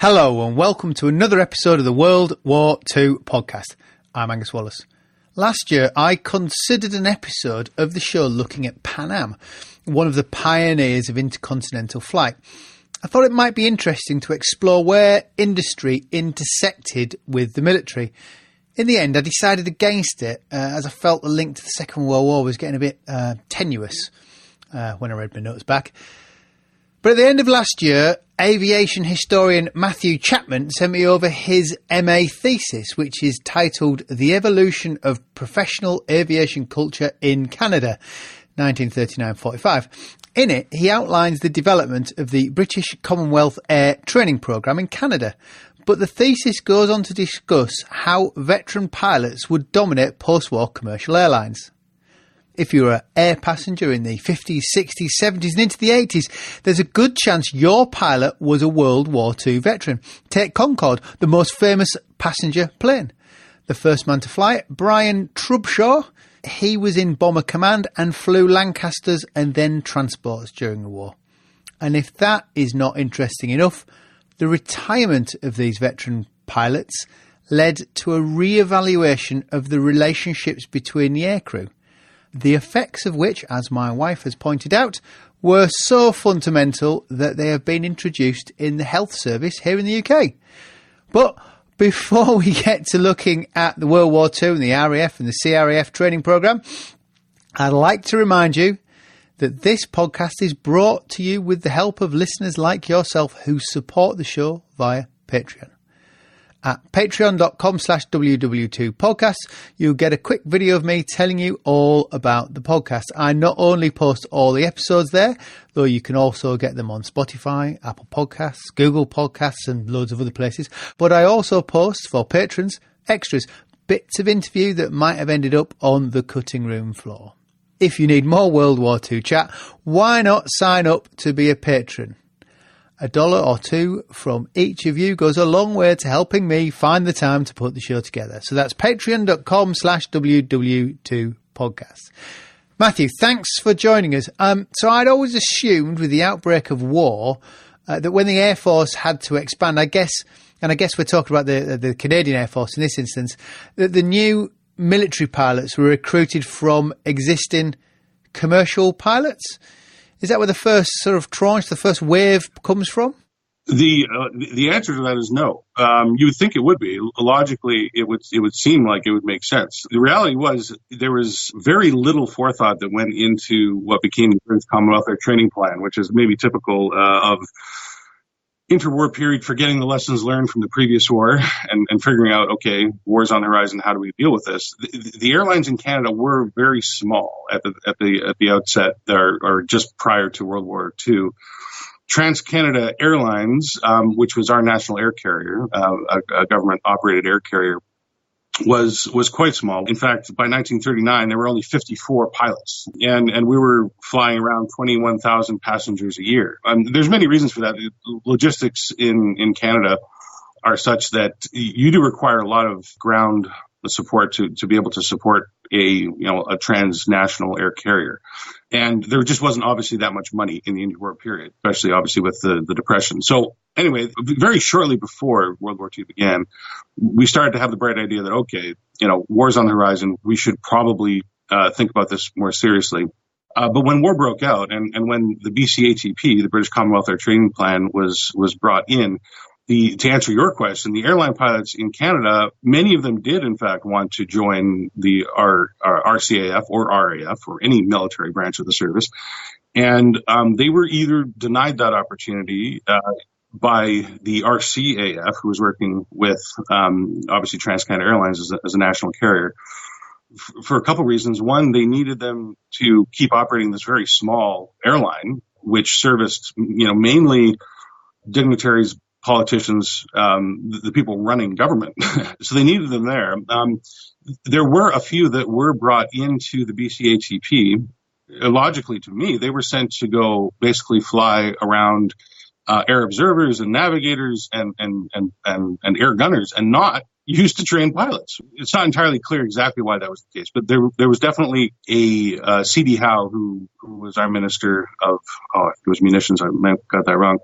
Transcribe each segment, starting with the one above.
Hello and welcome to another episode of the World War II podcast. I'm Angus Wallace. Last year I considered an episode of the show looking at Pan Am, one of the pioneers of intercontinental flight. I thought it might be interesting to explore where industry intersected with the military. In the end I decided against it as I felt the link to the Second World War was getting a bit tenuous when I read my notes back. But at the end of last year, aviation historian Mathew Chapman sent me over his MA thesis, which is titled The Evolution of Professional Aviation Culture in Canada, 1939-45. In it, he outlines the development of the British Commonwealth Air Training programme in Canada. But the thesis goes on to discuss how veteran pilots would dominate post-war commercial airlines. If you were an air passenger in the 50s, 60s, 70s and into the 80s, there's a good chance your pilot was a World War II veteran. Take Concorde, the most famous passenger plane. The first man to fly it, Brian Trubshaw, he was in Bomber Command and flew Lancasters and then transports during the war. And if that is not interesting enough, the retirement of these veteran pilots led to a re-evaluation of the relationships between the aircrew. The effects of which, as my wife has pointed out, were so fundamental that they have been introduced in the health service here in the UK. But before we get to looking at the World War II and the RAF and the CRAF training programme, I'd like to remind you that this podcast is brought to you with the help of listeners like yourself who support the show via Patreon. At patreon.com/WWII podcast, you'll get a quick video of me telling you all about the podcast. I not only post all the episodes there, though you can also get them on Spotify, Apple Podcasts, Google Podcasts and loads of other places, but I also post for patrons extras, bits of interview that might have ended up on the cutting room floor. If you need more World War II chat, why not sign up to be a patron? $1 or $2 from each of you goes a long way to helping me find the time to put the show together. So that's patreon.com/WWII podcast. Matthew, thanks for joining us. So I'd always assumed with the outbreak of war that when the Air Force had to expand, I guess we're talking about the Canadian Air Force in this instance, that the new military pilots were recruited from existing commercial pilots. Is that where the first sort of tranche, the first wave comes from? The answer to that is no. You would think it would be. Logically, it would seem like it would make sense. The reality was there was very little forethought that went into what became the British Commonwealth Air Training Plan, which is maybe typical of interwar period, forgetting the lessons learned from the previous war and figuring out, okay, war's on the horizon. How do we deal with this? The airlines in Canada were very small at the outset, or just prior to World War II. Trans-Canada Airlines, which was our national air carrier, a government-operated air carrier, was quite small. In fact, by 1939, there were only 54 pilots, and we were flying around 21,000 passengers a year. There's many reasons for that. Logistics in Canada are such that you do require a lot of ground support to be able to support a transnational air carrier. And there just wasn't obviously that much money in the interwar period, especially obviously with the Depression. So anyway, very shortly before World War II began, we started to have the bright idea that, okay, war's on the horizon. We should probably think about this more seriously. But when war broke out and when the BCATP, the British Commonwealth Air Training Plan, was brought in, to answer your question, the airline pilots in Canada, many of them did, in fact, want to join the RCAF or RAF or any military branch of the service. And they were either denied that opportunity by the RCAF, who was working with, obviously, Trans-Canada Airlines as a national carrier, for a couple of reasons. One, they needed them to keep operating this very small airline, which serviced, mainly dignitaries, politicians, the people running government. So they needed them there. There were a few that were brought into the BCATP. Logically, to me, they were sent to go basically fly around air observers and navigators and air gunners, and not used to train pilots. It's not entirely clear exactly why that was the case, but there was definitely a C.D. Howe who was our minister of, it was munitions, I got that wrong,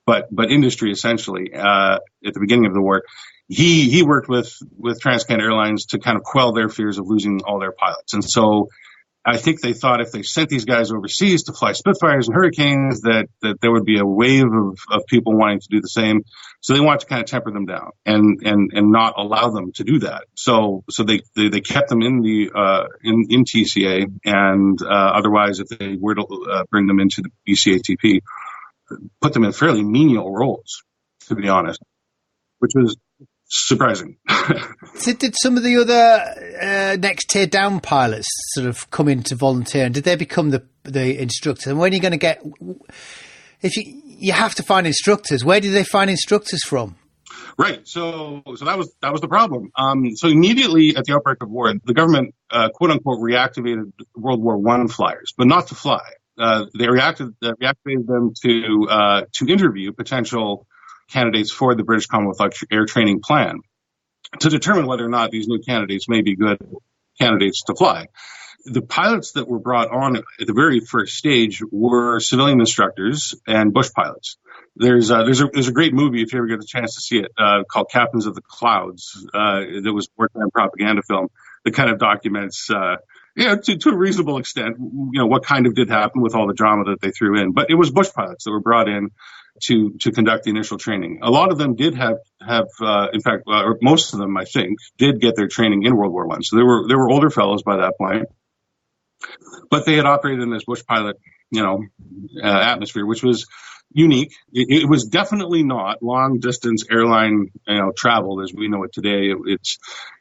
but industry essentially, at the beginning of the war. He worked with Transcan Airlines to kind of quell their fears of losing all their pilots. And so I think they thought if they sent these guys overseas to fly Spitfires and Hurricanes, that there would be a wave of people wanting to do the same. So they wanted to kind of temper them down and not allow them to do that. So they kept them in the in TCA, and otherwise, if they were to bring them into the BCATP, put them in fairly menial roles, to be honest, which was surprising. So did some of the other next tier down pilots sort of come in to volunteer, and did they become the instructors? And when are you going to get, if you have to find instructors, where did they find instructors from? Right. So that was the problem. So immediately at the outbreak of war, the government, quote unquote, reactivated World War I flyers, but not to fly. They reactivated them to interview potential candidates for the British Commonwealth Air Training plan to determine whether or not these new candidates may be good candidates to fly. The pilots that were brought on at the very first stage were civilian instructors and bush pilots. There's a great movie, if you ever get the chance to see it, called Captains of the Clouds. That was a wartime propaganda film that kind of documents, to a reasonable extent, what kind of did happen with all the drama that they threw in. But it was bush pilots that were brought in to conduct the initial training. A lot of them did have in fact, or most of them, I think, did get their training in World War I. So there were older fellows by that point, but they had operated in this bush pilot, atmosphere, which was unique. It was definitely not long distance airline, travel as we know it today.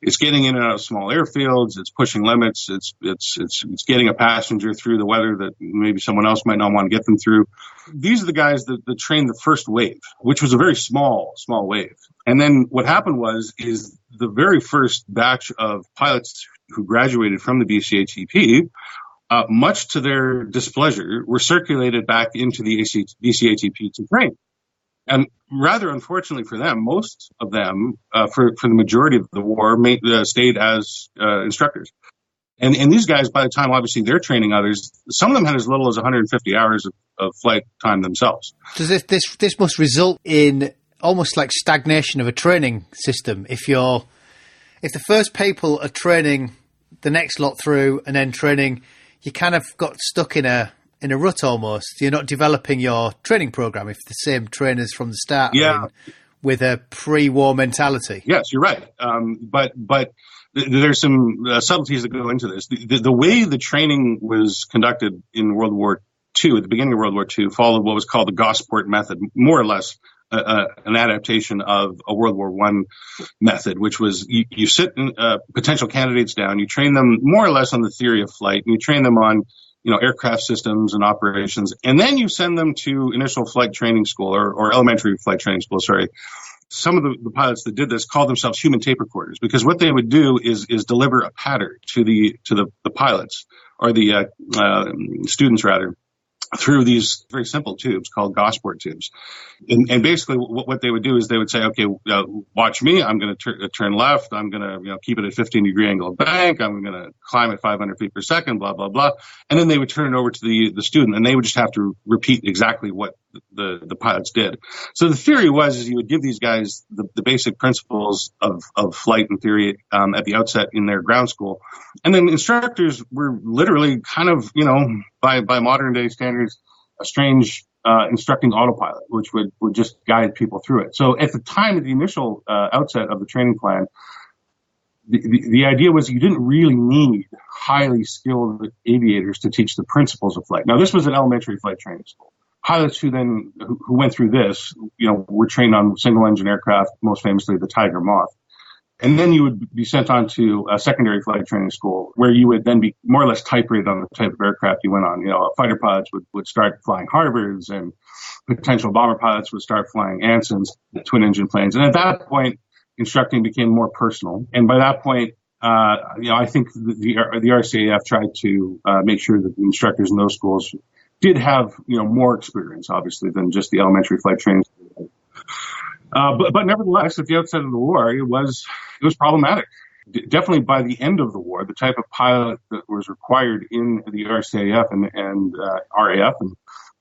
It's getting in and out of small airfields. It's pushing limits. It's getting a passenger through the weather that maybe someone else might not want to get them through. These are the guys that trained the first wave, which was a very small wave. And then what happened is the very first batch of pilots who graduated from the BCATP, much to their displeasure, were circulated back into the BCATP to train. And rather unfortunately for them, most of them, for the majority of the war, stayed as instructors. And these guys, by the time, obviously, they're training others, some of them had as little as 150 hours of flight time themselves. So this must result in almost like stagnation of a training system. If the first people are training the next lot through and then training, you kind of got stuck in a rut almost. You're not developing your training program if the same trainers from the start are in with a pre-war mentality. Yes, you're right. But there's some subtleties that go into this. The way the training was conducted in World War II, at the beginning of World War II, followed what was called the Gosport method, more or less an adaptation of a World War I method, which was you sit potential candidates down, you train them more or less on the theory of flight, and you train them on aircraft systems and operations, and then you send them to initial flight training school or elementary flight training school. Sorry. Some of the pilots that did this called themselves human tape recorders, because what they would do is deliver a pattern to the pilots or the students rather, through these very simple tubes called Gosport tubes. And basically what they would do is they would say, okay, watch me. I'm going to turn left. I'm going to keep it at 15-degree angle of bank. I'm going to climb at 500 feet per second, blah, blah, blah. And then they would turn it over to the student, and they would just have to repeat exactly what the pilots did. So the theory was you would give these guys the basic principles of flight and theory at the outset in their ground school. And then instructors were literally kind of, by modern day standards, a strange instructing autopilot, which would just guide people through it. So at the time of the initial outset of the training plan, the idea was you didn't really need highly skilled aviators to teach the principles of flight. Now, this was an elementary flight training school. Pilots who went through this, were trained on single engine aircraft, most famously the Tiger Moth. And then you would be sent on to a secondary flight training school where you would then be more or less type rated on the type of aircraft you went on. Fighter pilots would start flying Harvards, and potential bomber pilots would start flying Ansons, twin engine planes. And at that point, instructing became more personal. And by that point, I think the RCAF tried to make sure that the instructors in those schools did have, more experience, obviously, than just the elementary flight training school. But nevertheless, at the outset of the war, it was problematic. Definitely by the end of the war, the type of pilot that was required in the RCAF and RAF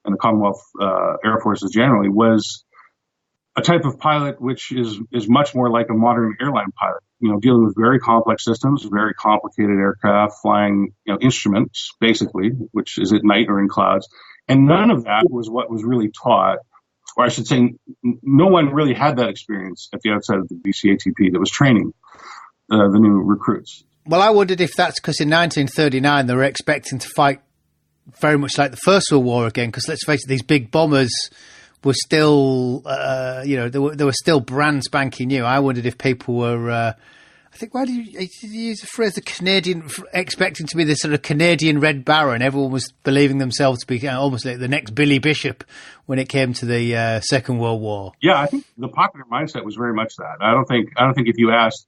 and the Commonwealth Air Forces generally was a type of pilot which is much more like a modern airline pilot. Dealing with very complex systems, very complicated aircraft, flying instruments basically, which is at night or in clouds, and none of that was what was really taught. Or I should say, no one really had that experience at the outset of the BCATP that was training the new recruits. Well, I wondered if that's because in 1939 they were expecting to fight very much like the First World War again, because let's face it, these big bombers were still, they were still brand spanking new. I wondered if people were, I think, why did you use the phrase, the Canadian, expecting to be the sort of Canadian Red Baron? Everyone was believing themselves to be almost like the next Billy Bishop when it came to the Second World War. Yeah, I think the popular mindset was very much that. I don't think if you asked,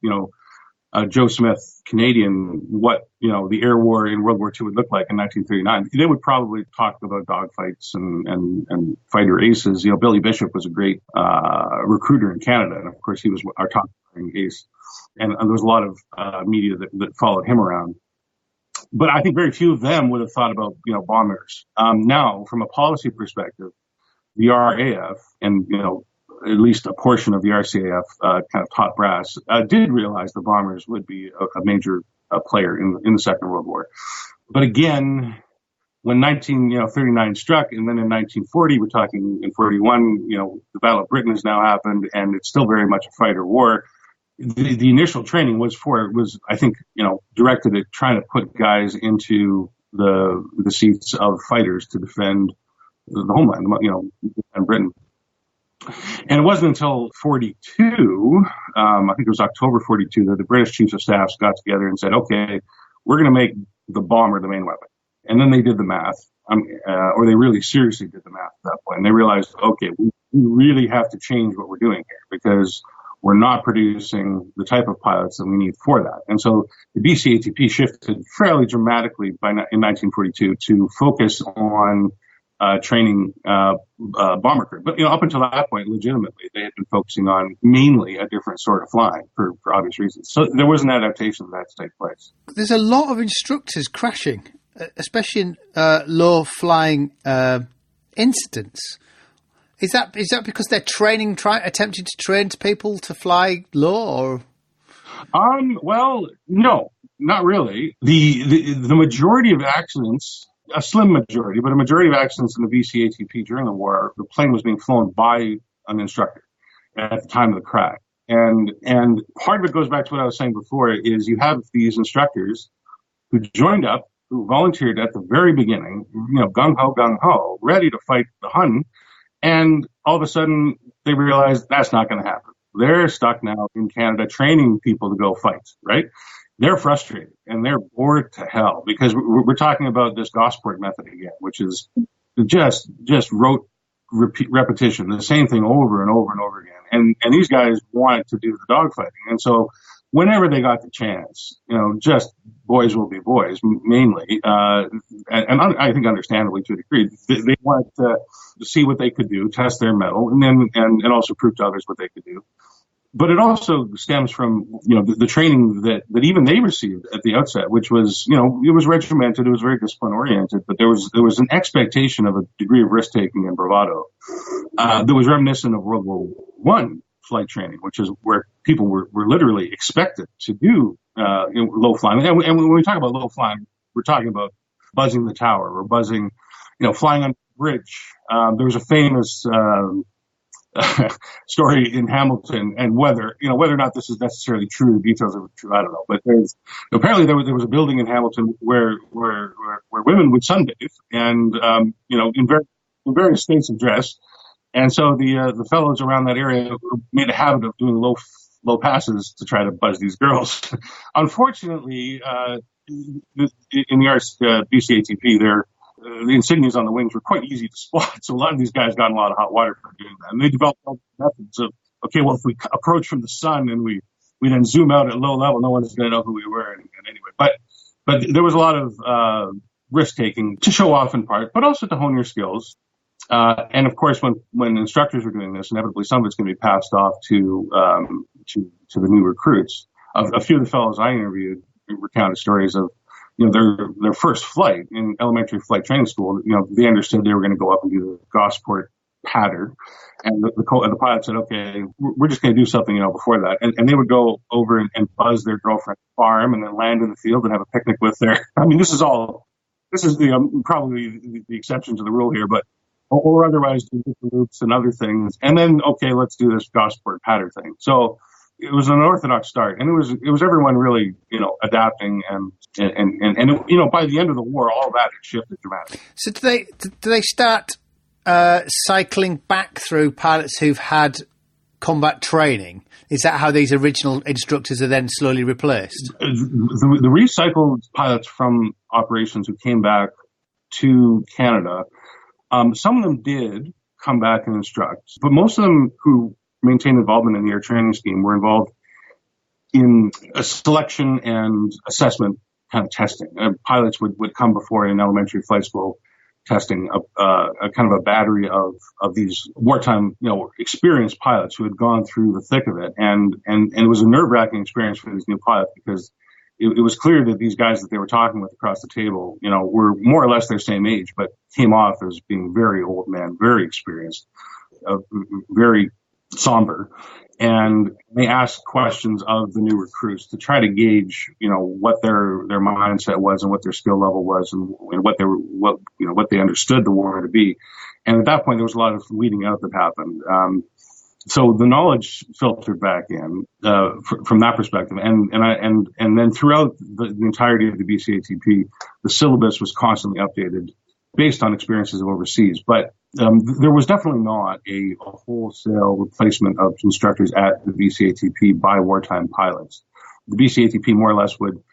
Joe Smith, Canadian, what, the air war in World War II would look like in 1939, they would probably talk about dogfights and fighter aces. Billy Bishop was a great recruiter in Canada, and of course he was our top ace. And there was a lot of media that followed him around. But I think very few of them would have thought about, bombers. Now, from a policy perspective, the RAF and, at least a portion of the RCAF kind of top brass did realize the bombers would be a major player in the Second World War. But again, when 1939 struck, and then in 1940, we're talking in 41, the Battle of Britain has now happened, and it's still very much a fighter war. The initial training was I think, directed at trying to put guys into the seats of fighters to defend the homeland, and Britain. And it wasn't until 42, I think it was October 42, that the British Chiefs of Staffs got together and said, okay, we're going to make the bomber the main weapon. And then they did the math, or they really seriously did the math at that point. And they realized, okay, we really have to change what we're doing here, because we're not producing the type of pilots that we need for that. And so the BCATP shifted fairly dramatically in 1942 to focus on training bomber crew. But, up until that point, legitimately, they had been focusing on mainly a different sort of flying for obvious reasons. So there was an adaptation that had to take place. There's a lot of instructors crashing, especially in low-flying incidents. Is that because they're attempting to train people to fly low, or? Well, no, not really. The majority of accidents, a slim majority, but a majority of accidents in the BCATP during the war, the plane was being flown by an instructor at the time of the crash. And part of it goes back to what I was saying before, is you have these instructors who joined up, who volunteered at the very beginning, gung-ho, ready to fight the Hun. And all of a sudden, they realize that's not going to happen. They're stuck now in Canada training people to go fight, right? They're frustrated and they're bored to hell, because we're talking about this Gosport method again, which is just rote repetition, the same thing over and over and over again. And these guys wanted to do the dogfighting. And so whenever they got the chance, just boys will be boys, mainly, and I think understandably to a degree, they wanted to see what they could do, test their mettle, and also prove to others what they could do. But it also stems from, the training that even they received at the outset, which was, it was regimented, it was very discipline oriented, but there was an expectation of a degree of risk taking and bravado that was reminiscent of World War I flight training, which is where people were literally expected to do low flying. And when we talk about low flying, we're talking about buzzing the tower or buzzing, flying on the bridge. There was a famous story in Hamilton, and whether or not this is necessarily true, the details of it true, I don't know. But apparently there was a building in Hamilton where women would sunbathe, and in various states of dress. And so the fellows around that area made a habit of doing low passes to try to buzz these girls. Unfortunately, in the BCATP, the insignias on the wings were quite easy to spot. So a lot of these guys got in a lot of hot water for doing that. And they developed all the methods of, okay, well, if we approach from the sun and we then zoom out at low level, no one's going to know who we were. And anyway, but there was a lot of risk taking to show off in part, but also to hone your skills. And of course, when instructors are doing this, inevitably some of it's going to be passed off to the new recruits. A few of the fellows I interviewed recounted stories of, their first flight in elementary flight training school. They understood they were going to go up and do the Gosport pattern, and the pilot said, "Okay, we're just going to do something, before that." And they would go over and buzz their girlfriend's farm, and then land in the field and have a picnic with their. I mean, this is the probably the exception to the rule here, but. Or otherwise do different routes and other things, and then let's do this Gosport pattern thing. So it was an unorthodox start, and it was everyone really adapting and by the end of the war, all that had shifted dramatically. So do they start cycling back through pilots who've had combat training? Is that how these original instructors are then slowly replaced? The recycled pilots from operations who came back to Canada. Some of them did come back and instruct, but most of them who maintained involvement in the air training scheme were involved in a selection and assessment kind of testing. Pilots would come before an elementary flight school testing a kind of a battery of these wartime, experienced pilots who had gone through the thick of it. And it was a nerve-wracking experience for these new pilots because it was clear that these guys that they were talking with across the table, were more or less their same age, but came off as being very old men, very experienced, very somber. And they asked questions of the new recruits to try to gauge, what their mindset was and what their skill level was and what they understood the war to be. And at that point, there was a lot of weeding out that happened. So the knowledge filtered back in from that perspective, and then throughout the entirety of the BCATP, the syllabus was constantly updated based on experiences of overseas. But there was definitely not a wholesale replacement of instructors at the BCATP by wartime pilots. The BCATP more or less would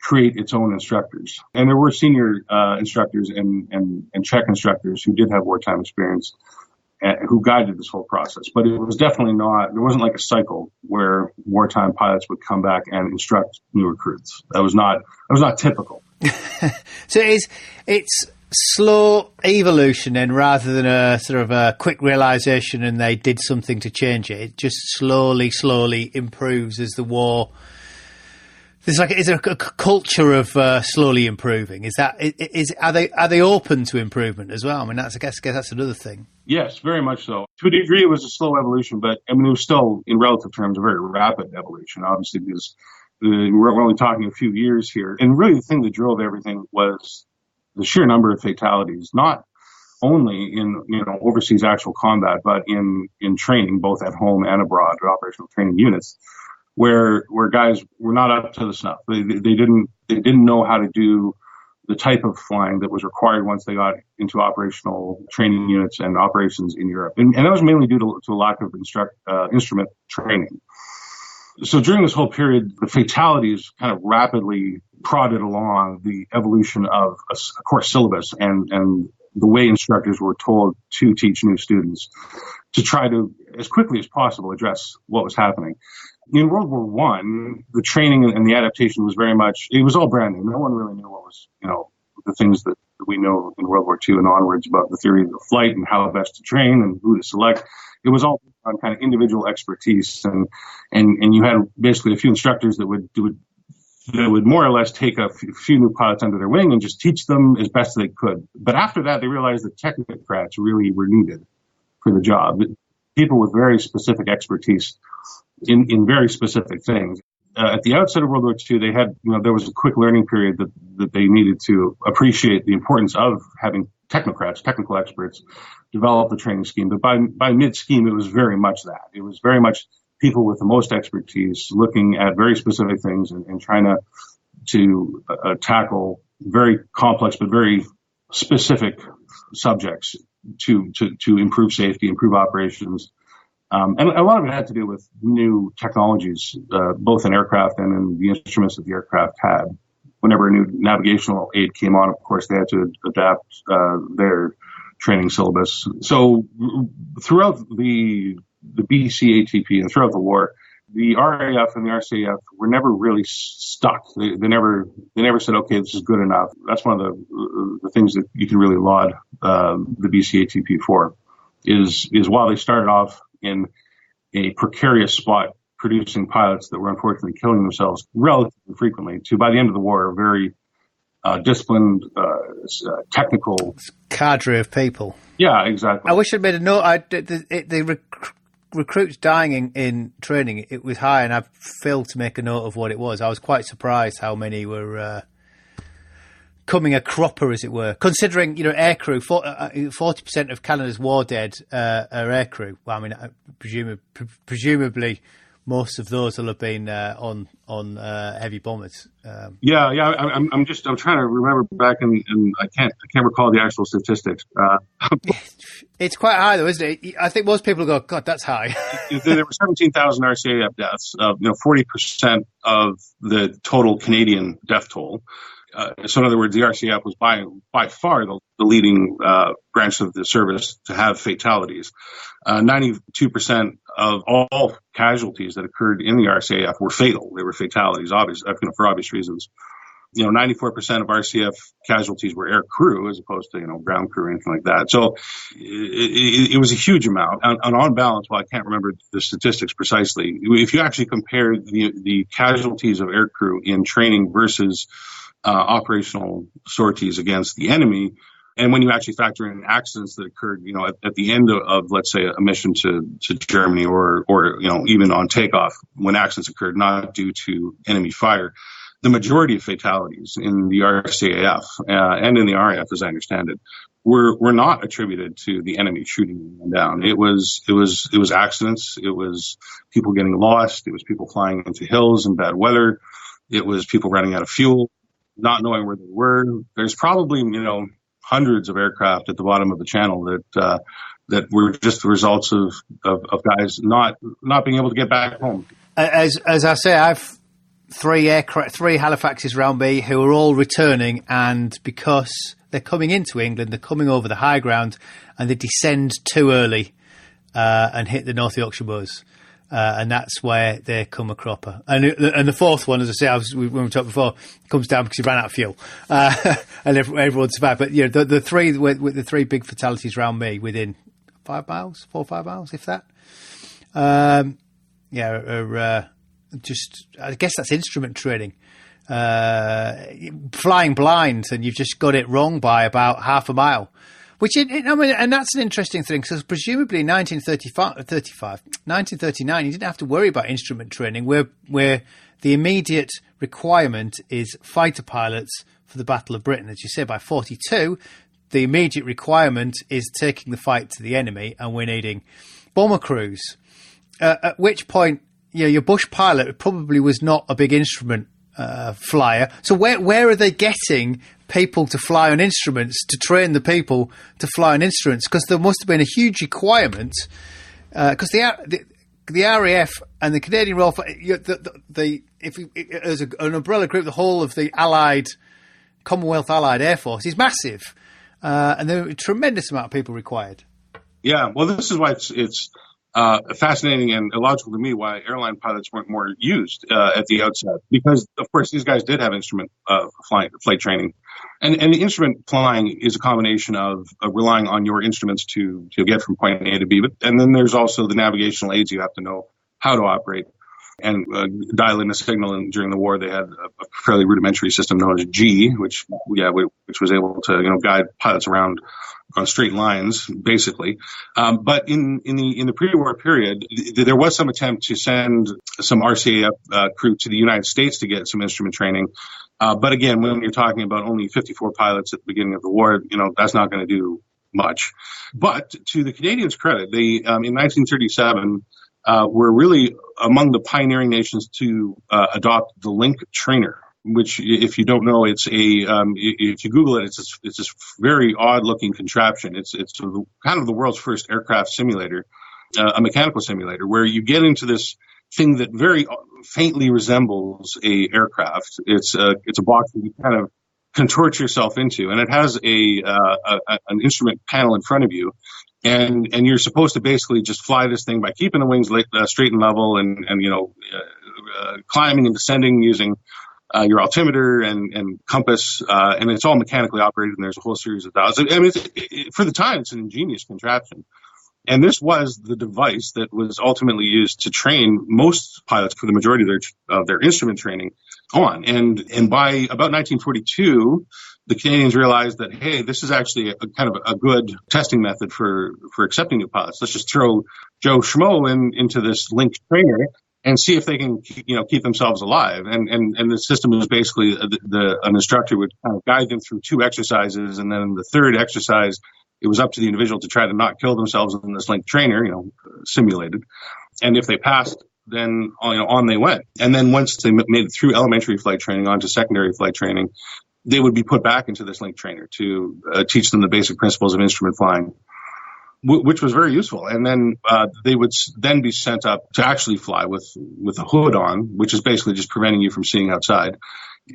create its own instructors, and there were senior instructors and check instructors who did have wartime experience. Who guided this whole process, but it was definitely there wasn't like a cycle where wartime pilots would come back and instruct new recruits. That was not typical. So it's slow evolution, and rather than a sort of a quick realization and they did something to change it, it just slowly improves as the war. Is there a culture of slowly improving? Are they open to improvement as well? I mean, I guess that's another thing. Yes, very much so. To a degree, it was a slow evolution, but I mean, it was still, in relative terms, a very rapid evolution. Obviously, because we're only talking a few years here, and really the thing that drove everything was the sheer number of fatalities, not only in overseas actual combat, but in training, both at home and abroad, operational training units. Where guys were not up to the snuff. They didn't know how to do the type of flying that was required once they got into operational training units and operations in Europe. And that was mainly due to a lack of instrument training. So during this whole period, the fatalities kind of rapidly prodded along the evolution of a course syllabus and the way instructors were told to teach new students to try to, as quickly as possible, address what was happening. In World War I, the training and the adaptation was very much, it was all brand new. No one really knew what was, the things that we know in World War II and onwards about the theory of the flight and how best to train and who to select. It was all on kind of individual expertise. And you had basically a few instructors that would more or less take a few new pilots under their wing and just teach them as best they could. But after that, they realized that technocrats really were needed for the job. People with very specific expertise in very specific things. At the outset of World War II, they had, there was a quick learning period that they needed to appreciate the importance of having technocrats, technical experts, develop the training scheme. But by mid-scheme, it was very much that. It was very much people with the most expertise looking at very specific things and trying to tackle very complex but very specific subjects to improve safety, improve operations. And a lot of it had to do with new technologies, both in aircraft and in the instruments that the aircraft had. Whenever a new navigational aid came on, of course, they had to adapt their training syllabus. So throughout the BCATP and throughout the war, the RAF and the RCAF were never really stuck. They never said, okay, this is good enough. That's one of the things that you can really laud the BCATP for, is while they started off in a precarious spot producing pilots that were unfortunately killing themselves relatively frequently, to by the end of the war, a very disciplined, technical cadre of people. Yeah, exactly. I wish I'd made a note. The recruits dying in training, it was high, and I failed to make a note of what it was. I was quite surprised how many were coming a cropper, as it were. Considering, aircrew, 40% of Canada's war dead are aircrew. Well, I mean, presumably most of those will have been on heavy bombers. I'm trying to remember back, and I can't recall the actual statistics. It's quite high, though, isn't it? I think most people go, God, that's high. There were 17,000 RCAF deaths. 40% of the total Canadian death toll. So in other words, the RCAF was by far the leading branch of the service to have fatalities. 92% of all casualties that occurred in the RCAF were fatal. They were fatalities, for obvious reasons. 94% of RCAF casualties were air crew as opposed to, ground crew or anything like that. So it was a huge amount. And on balance, while I can't remember the statistics precisely, if you actually compare the casualties of air crew in training versus operational sorties against the enemy, and when you actually factor in accidents that occurred, at the end of let's say, a mission to Germany or even on takeoff, when accidents occurred not due to enemy fire, the majority of fatalities in the RCAF and in the RAF, as I understand it, were not attributed to the enemy shooting them down. It was accidents. It was people getting lost. It was people flying into hills in bad weather. It was people running out of fuel, not knowing where they were. There's probably, hundreds of aircraft at the bottom of the channel that were just the results of guys not being able to get back home. As I say, I've three Halifaxes around me who are all returning, and because they're coming into England, they're coming over the high ground, and they descend too early and hit the North Yorkshire moors. And that's where they come a cropper. And the fourth one, as I say, when we talked before, comes down because he ran out of fuel, and everyone survived. But the three with the three big fatalities around me within 4 or 5 miles, if that. Just I guess that's instrument training. Flying blind, and you've just got it wrong by about half a mile. And that's an interesting thing, because presumably in 1939, you didn't have to worry about instrument training, where the immediate requirement is fighter pilots for the Battle of Britain. As you say, by 1942, the immediate requirement is taking the fight to the enemy, and we're needing bomber crews. At which point, your bush pilot probably was not a big instrument flyer. So where are they getting people to fly on instruments, to train the people to fly on instruments? Because there must have been a huge requirement. Because the RAF and the Canadian Royal, as an umbrella group, the whole of the Commonwealth Allied Air Force is massive, and there are a tremendous amount of people required. Yeah, well, this is why it's fascinating and illogical to me why airline pilots weren't more used at the outset, because of course these guys did have instrument flight training, and the instrument flying is a combination of relying on your instruments to get from point A to B, and then there's also the navigational aids you have to know how to operate and dial in a signal. And during the war, they had a fairly rudimentary system known as G, which was able to guide pilots around on straight lines, basically. But in the pre-war period, there was some attempt to send some RCAF crew to the United States to get some instrument training. But again, when you're talking about only 54 pilots at the beginning of the war, that's not going to do much. But to the Canadians' credit, they in 1937 were really among the pioneering nations to adopt the Link trainer, which, if you don't know, if you Google it, it's this very odd-looking contraption. It's kind of the world's first aircraft simulator, a mechanical simulator, where you get into this thing that very faintly resembles a aircraft. It's a box that you kind of contort yourself into, and it has an instrument panel in front of you. And you're supposed to basically just fly this thing by keeping the wings straight and level, and climbing and descending using your altimeter and compass, and it's all mechanically operated, and there's a whole series of dials. I mean, for the time, it's an ingenious contraption. And this was the device that was ultimately used to train most pilots for the majority of their instrument training on. And by about 1942, the Canadians realized that, hey, this is actually a kind of a good testing method for accepting new pilots. Let's just throw Joe Schmo into this linked trainer and see if they can, keep themselves alive. And the system is basically an instructor would kind of guide them through 2 exercises, and then the third exercise, it was up to the individual to try to not kill themselves in this linked trainer, simulated. And if they passed, then on they went. And then once they made it through elementary flight training onto secondary flight training, they would be put back into this linked trainer to teach them the basic principles of instrument flying, which was very useful. And then they would then be sent up to actually fly with a hood on, which is basically just preventing you from seeing outside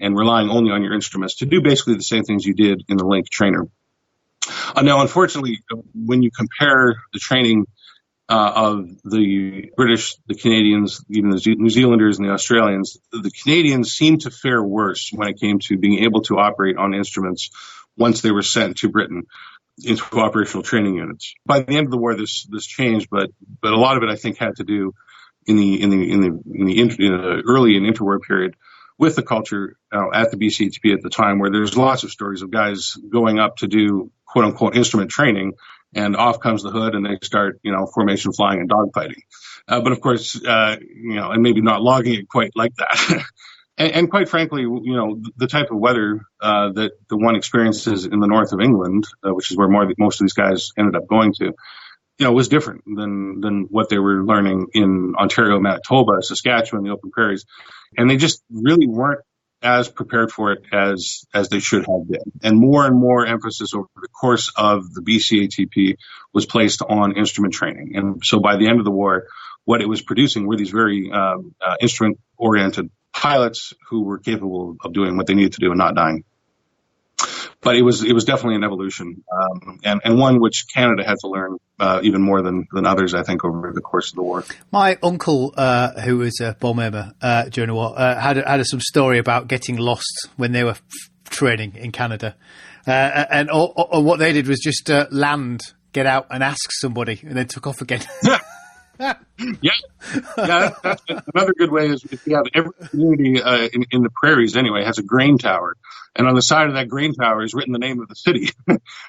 and relying only on your instruments to do basically the same things you did in the linked trainer. Now, unfortunately, when you compare the training of the British, the Canadians, even the New Zealanders and the Australians, the Canadians seemed to fare worse when it came to being able to operate on instruments once they were sent to Britain into operational training units. By the end of the war, this changed, but a lot of it, I think, had to do in the early and interwar period with the culture at the BCHP at the time, where there's lots of stories of guys going up to do quote unquote instrument training, and off comes the hood and they start, formation flying and dogfighting. But of course, and maybe not logging it quite like that. And quite frankly, the type of weather that the one experiences in the north of England, which is where most of these guys ended up going to, was different than what they were learning in Ontario, Manitoba, Saskatchewan, the open prairies. And they just really weren't as prepared for it as they should have been. And more emphasis over the course of the BCATP was placed on instrument training. And so by the end of the war, what it was producing were these very instrument-oriented pilots who were capable of doing what they needed to do and not dying. But it was definitely an evolution, and one which Canada had to learn even more than others, I think, over the course of the war. My uncle, who was a bomber during the war, had some story about getting lost when they were training in Canada, and what they did was just land, get out, and ask somebody, and then took off again. Yeah, that's another good way is if you have every community in the prairies anyway has a grain tower, and on the side of that grain tower is written the name of the city.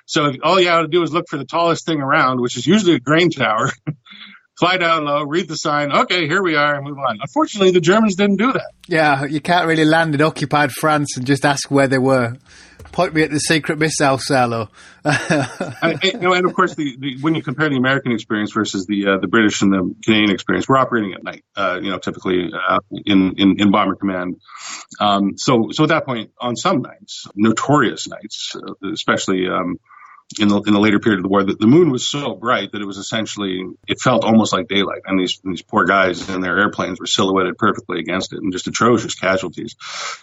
So all you have to do is look for the tallest thing around, which is usually a grain tower, fly down low, read the sign, okay, here we are, and move on. Unfortunately, the Germans didn't do that. Yeah, you can't really land in occupied France and just ask where they were. Point me at the secret missile silo. And of course, when you compare the American experience versus the British and the Canadian experience, we're operating at night. Typically in bomber command. So at that point, on some nights, notorious nights, especially in the later period of the war, the moon was so bright that it was essentially, it felt almost like daylight, and these poor guys in their airplanes were silhouetted perfectly against it, and just atrocious casualties.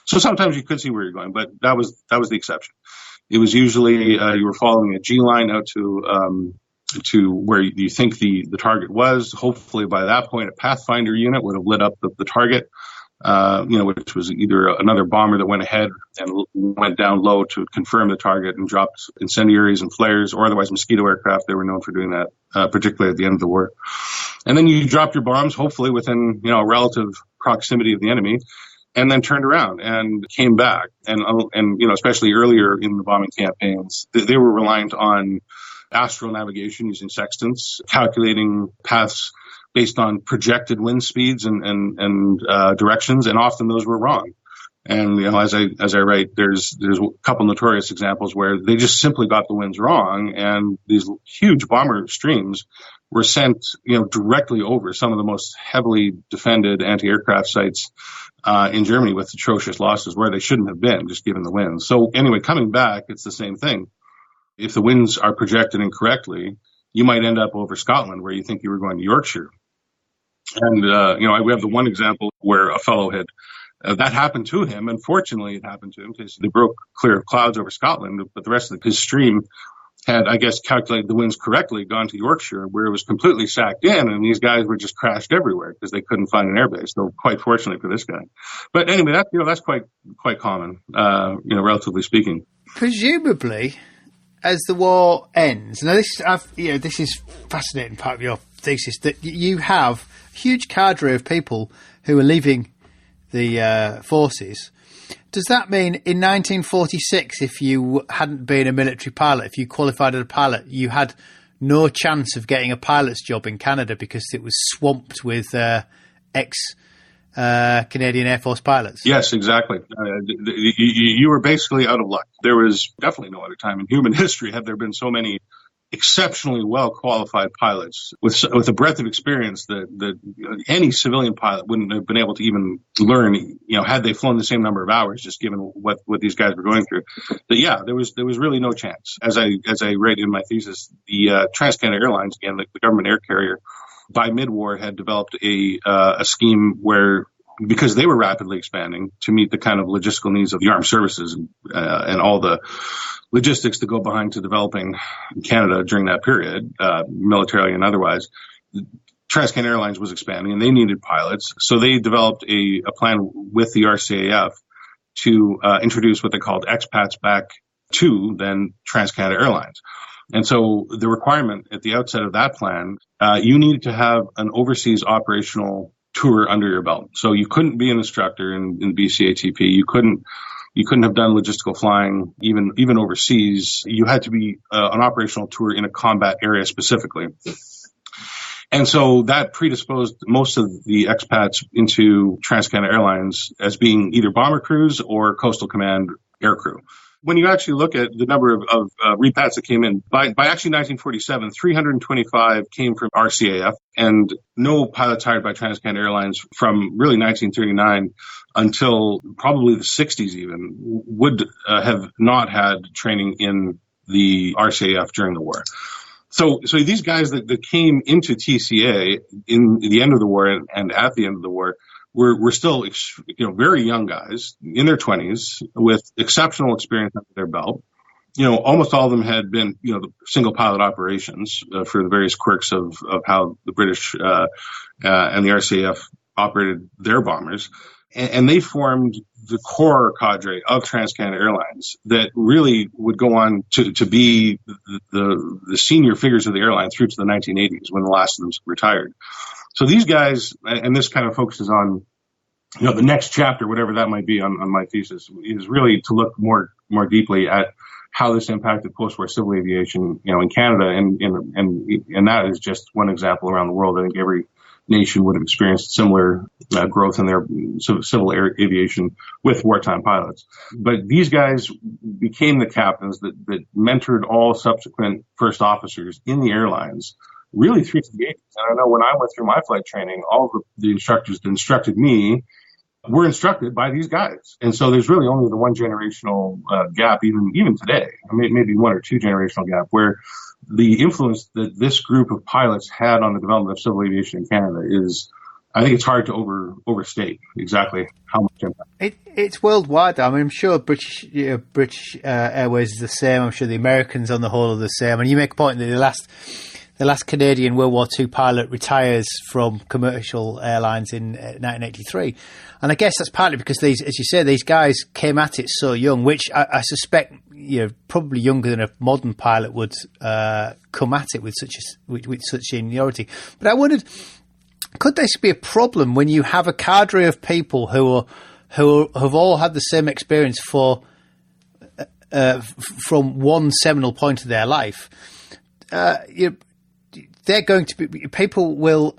So sometimes you could see where you're going, but that was the exception. It was usually you were following a G line out to where you think the target was. Hopefully by that point, a Pathfinder unit would have lit up the target. Which was either another bomber that went ahead and went down low to confirm the target and dropped incendiaries and flares, or otherwise mosquito aircraft. They were known for doing that, particularly at the end of the war. And then you dropped your bombs, hopefully within, relative proximity of the enemy, and then turned around and came back. And especially earlier in the bombing campaigns, they were reliant on astral navigation using sextants, calculating paths based on projected wind speeds and directions, and often those were wrong. And as I write, there's a couple notorious examples where they just simply got the winds wrong, and these huge bomber streams were sent directly over some of the most heavily defended anti-aircraft sites in Germany with atrocious losses where they shouldn't have been, just given the winds. So anyway, coming back, it's the same thing. If the winds are projected incorrectly, you might end up over Scotland where you think you were going to Yorkshire. And, we have the one example where a fellow had, that happened to him. And fortunately it happened to him because they broke clear of clouds over Scotland, but the rest of his stream had, I guess, calculated the winds correctly, gone to Yorkshire, where it was completely sacked in, and these guys were just crashed everywhere because they couldn't find an airbase. So quite fortunately for this guy. But anyway, that's quite common, relatively speaking. Presumably, as the war ends, now this is fascinating part of your thesis, that you have a huge cadre of people who are leaving the forces. Does that mean in 1946, if you hadn't been a military pilot, if you qualified as a pilot, you had no chance of getting a pilot's job in Canada because it was swamped with Canadian Air Force pilots? Yes, exactly. You were basically out of luck. There was definitely no other time in human history had there been so many exceptionally well-qualified pilots with a breadth of experience that any civilian pilot wouldn't have been able to even learn, had they flown the same number of hours, just given what these guys were going through. But yeah, there was really no chance. As I write in my thesis, the TransCanada Airlines, again, the government air carrier, by mid-war had developed a scheme where, because they were rapidly expanding to meet the kind of logistical needs of the armed services and all the logistics to go behind to developing Canada during that period, militarily and otherwise, TransCanada Airlines was expanding and they needed pilots. So they developed a plan with the RCAF to introduce what they called expats back to then TransCanada Airlines. And so the requirement at the outset of that plan, you needed to have an overseas operational tour under your belt. So you couldn't be an instructor in BCATP. You couldn't have done logistical flying even overseas. You had to be an operational tour in a combat area specifically. And so that predisposed most of the expats into TransCanada Airlines as being either bomber crews or Coastal Command aircrew. When you actually look at the number of repats that came in, by actually 1947, 325 came from RCAF, and no pilots hired by TransCanada Airlines from really 1939 until probably the 60s even would have not had training in the RCAF during the war. So these guys that came into TCA in the end of the war and at the end of the war were still, very young guys in their 20s with exceptional experience under their belt. Almost all of them had been, single pilot operations for the various quirks of how the British and the RCAF operated their bombers. And they formed the core cadre of TransCanada Airlines that really would go on to be the senior figures of the airline through to the 1980s when the last of them retired. So these guys, and this kind of focuses on, the next chapter, whatever that might be on my thesis, is really to look more deeply at how this impacted post-war civil aviation, in Canada, and that is just one example around the world. I think every nation would have experienced similar growth in their civil aviation with wartime pilots. But these guys became the captains that mentored all subsequent first officers in the airlines, really through to the 80s. And I know when I went through my flight training, all of the instructors that instructed me were instructed by these guys. And so there's really only the one generational gap, even today, maybe one or two generational gap, where the influence that this group of pilots had on the development of civil aviation in Canada is, I think it's hard to overstate exactly how much impact. It's worldwide. I mean, I'm sure British Airways is the same. I'm sure the Americans on the whole are the same. And you make a point that the last Canadian World War II pilot retires from commercial airlines in 1983. And I guess that's partly because these guys came at it so young, which I suspect, probably younger than a modern pilot would come at it with such seniority. But I wondered, could this be a problem when you have a cadre of people who have all had the same experience from one seminal point of their life? They're going to be, people will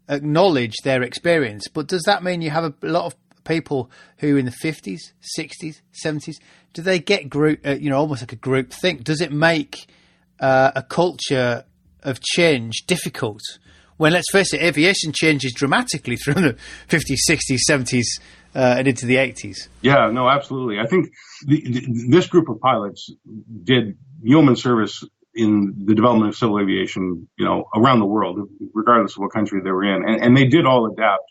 acknowledge their experience, but does that mean you have a lot of people who in the 50s, 60s, 70s, do they get almost like a group think? Does it make a culture of change difficult? When, let's face it, aviation changes dramatically through the 50s, 60s, 70s, and into the 80s. Yeah, no, absolutely. I think this group of pilots did yeoman service in the development of civil aviation, around the world, regardless of what country they were in. And they did all adapt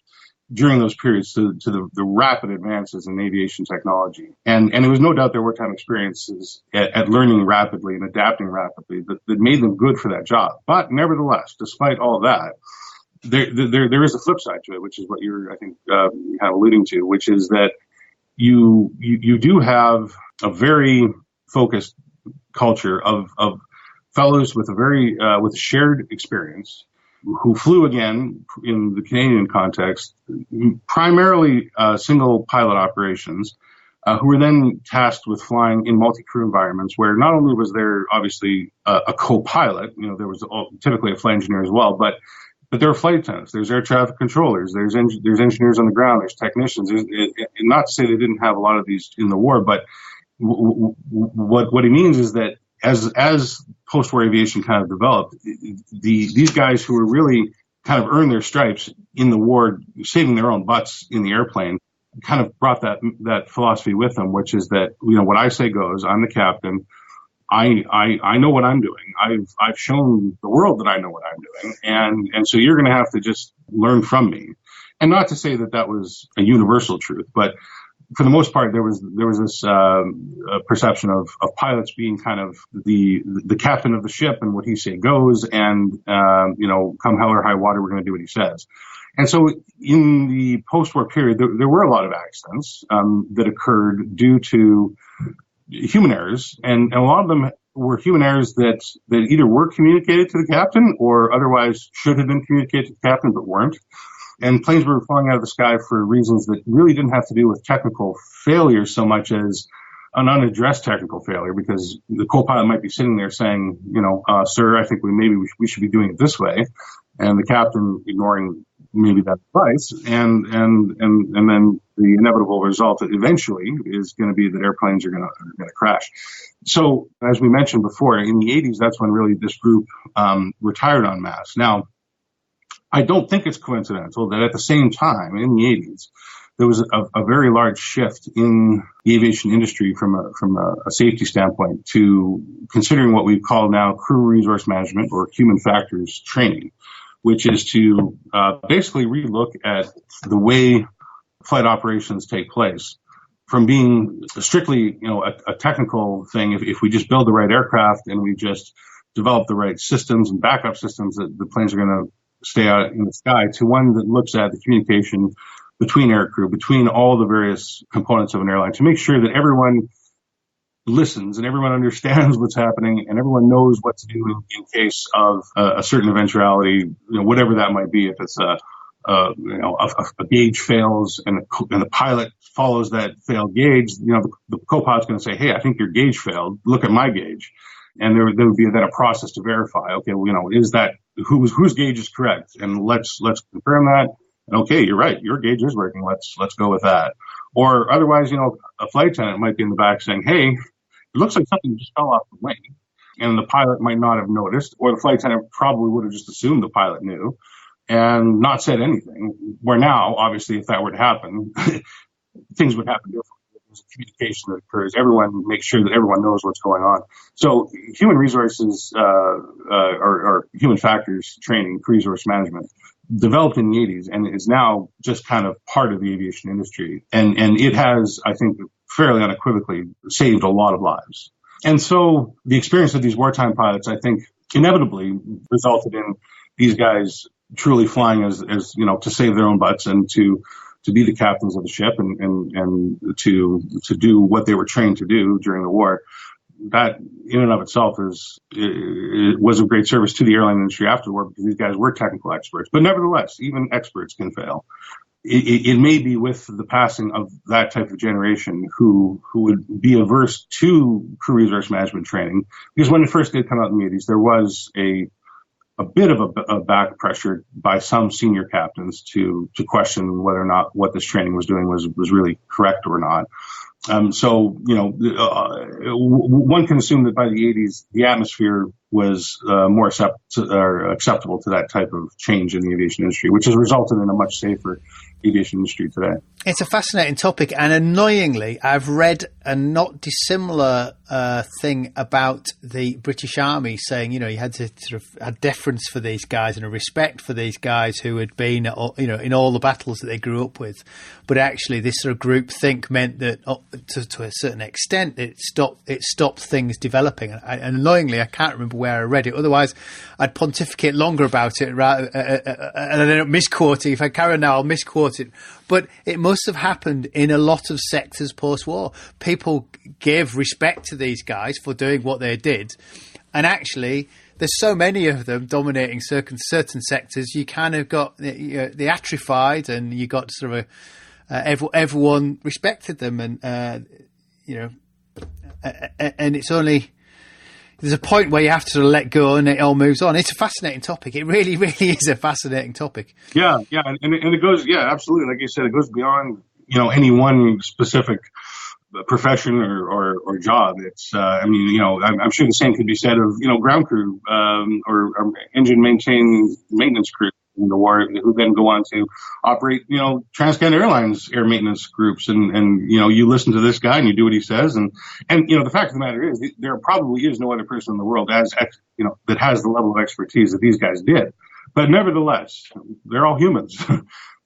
during those periods to the rapid advances in aviation technology. And it was no doubt their wartime experiences at learning rapidly and adapting rapidly that made them good for that job. But nevertheless, despite all that, there is a flip side to it, which is what you're, I think, kind of alluding to, which is that you do have a very focused culture of fellows with with shared experience who flew, again, in the Canadian context, primarily single pilot operations, who were then tasked with flying in multi-crew environments where not only was there obviously a co-pilot, there was typically a flight engineer as well, but there were flight attendants, there's air traffic controllers, there's engineers on the ground, there's technicians. Not to say they didn't have a lot of these in the war, but what it means is that as post-war aviation kind of developed, these guys who were really kind of earned their stripes in the war, saving their own butts in the airplane, kind of brought that philosophy with them, which is that, what I say goes. I'm the captain. I know what I'm doing. I've shown the world that I know what I'm doing. And so you're going to have to just learn from me. And not to say that was a universal truth, but for the most part, there was this perception of pilots being kind of the captain of the ship, and what he say goes, and come hell or high water, we're going to do what he says. And so in the post-war period, there were a lot of accidents that occurred due to human errors, and a lot of them were human errors that either were communicated to the captain or otherwise should have been communicated to the captain but weren't. And planes were falling out of the sky for reasons that really didn't have to do with technical failure so much as an unaddressed technical failure, because the co-pilot might be sitting there saying, sir, I think we should be doing it this way. And the captain ignoring maybe that advice. And then the inevitable result eventually is going to be that airplanes are going to crash. So as we mentioned before, in the 80s, that's when really this group retired en masse. Now, I don't think it's coincidental that at the same time in the 80s, there was a very large shift in the aviation industry from a safety standpoint to considering what we call now crew resource management or human factors training, which is to basically relook at the way flight operations take place from being strictly, a technical thing. If we just build the right aircraft and we just develop the right systems and backup systems, that the planes are going to stay out in the sky, to one that looks at the communication between aircrew, between all the various components of an airline, to make sure that everyone listens and everyone understands what's happening and everyone knows what to do in case of a certain eventuality, whatever that might be. If it's a gauge fails and the pilot follows that failed gauge, the co-pilot's going to say, hey, I think your gauge failed. Look at my gauge. And there would be then a process to verify, okay, is that whose gauge is correct? And let's confirm that. And okay, you're right. Your gauge is working. Let's go with that. Or otherwise, a flight attendant might be in the back saying, hey, it looks like something just fell off the wing. And the pilot might not have noticed, or the flight attendant probably would have just assumed the pilot knew and not said anything. Where now, obviously, if that were to happen, things would happen differently. There's communication that occurs. Everyone makes sure that everyone knows what's going on. So human resources or human factors training, resource management, developed in the 80s and is now just kind of part of the aviation industry. And it has, I think, fairly unequivocally saved a lot of lives. And so the experience of these wartime pilots, I think, inevitably resulted in these guys truly flying as to save their own butts and to be the captains of the ship and to do what they were trained to do during the war. That in and of itself was of great service to the airline industry after the war, because these guys were technical experts. But nevertheless, even experts can fail. It may be with the passing of that type of generation who would be averse to crew resource management training, because when it first did come out in the 80s, there was a bit of a back pressure by some senior captains to question whether or not what this training was doing was really correct or not. So one can assume that by the 80s, the atmosphere was more acceptable to that type of change in the aviation industry, which has resulted in a much safer aviation industry today. It's a fascinating topic, and annoyingly, I've read a not dissimilar thing about the British Army saying, you had to sort of have deference for these guys and a respect for these guys who had been, in all the battles that they grew up with. But actually, this sort of groupthink meant that, to a certain extent, it stopped things developing. And annoyingly, I can't remember where I read it. Otherwise, I'd pontificate longer about it, and I end up misquoting. If I carry on now, I'll misquote it. But it must have happened in a lot of sectors post-war. People gave respect to these guys for doing what they did. And actually, there's so many of them dominating certain sectors, you kind of got they atrophied, and you got sort of everyone respected them. And, and it's only... There's a point where you have to sort of let go and it all moves on. It's a fascinating topic. It really, really is a fascinating topic. Yeah. And it goes, absolutely. Like you said, it goes beyond, any one specific profession or job. It's, I'm sure the same could be said of, ground crew, or engine maintenance crew in the war, who then go on to operate, Transcanada Airlines air maintenance groups. And you listen to this guy and you do what he says. And the fact of the matter is there probably is no other person in the world that has the level of expertise that these guys did. But nevertheless, they're all humans.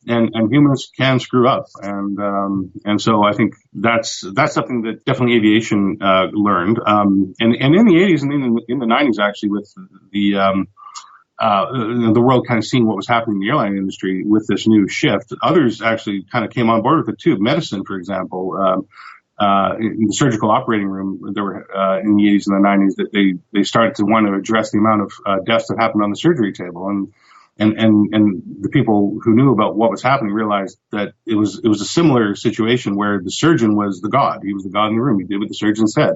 And humans can screw up. And so I think that's something that definitely aviation, learned. And in the 80s and in the 90s, actually, with the world kind of seeing what was happening in the airline industry with this new shift. Others actually kind of came on board with it too. Medicine, for example, in the surgical operating room, there were in the 80s and the 90s that they started to want to address the amount of deaths that happened on the surgery table, and the people who knew about what was happening realized that it was a similar situation where the surgeon was the god. He was the god in the room. He did what the surgeon said.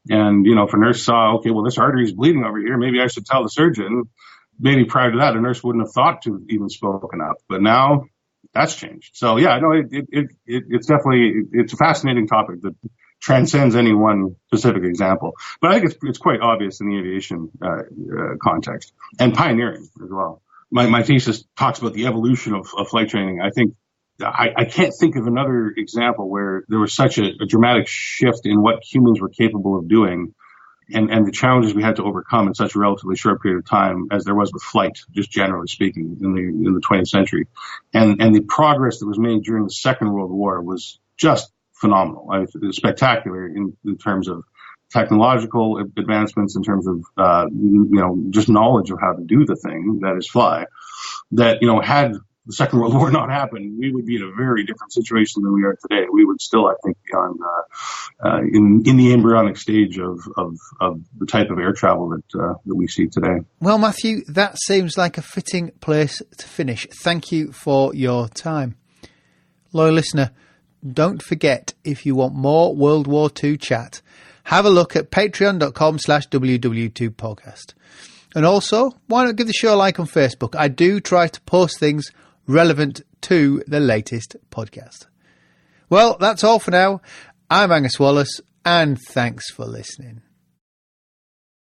And if a nurse saw, okay, well, this artery is bleeding over here, maybe I should tell the surgeon. Maybe prior to that, a nurse wouldn't have thought to have even spoken up, but now that's changed. So it's definitely, it's a fascinating topic that transcends any one specific example. But I think it's quite obvious in the aviation context, and pioneering as well. My thesis talks about the evolution of flight training. I think I can't think of another example where there was such a dramatic shift in what humans were capable of doing. And the challenges we had to overcome in such a relatively short period of time as there was with flight, just generally speaking, in the 20th century. And the progress that was made during the Second World War was just phenomenal. It was spectacular in terms of technological advancements, in terms of, just knowledge of how to do the thing, that is fly, that, had the Second World War not happened, we would be in a very different situation than we are today. We would still, I think, be on in the embryonic stage of the type of air travel that we see today. Well, Mathew, that seems like a fitting place to finish. Thank you for your time. Loyal listener, don't forget, if you want more World War II chat, have a look at patreon.com/WW2podcast. And also, why not give the show a like on Facebook? I do try to post things relevant to the latest podcast. Well, that's all for now. I'm Angus Wallace, and thanks for listening.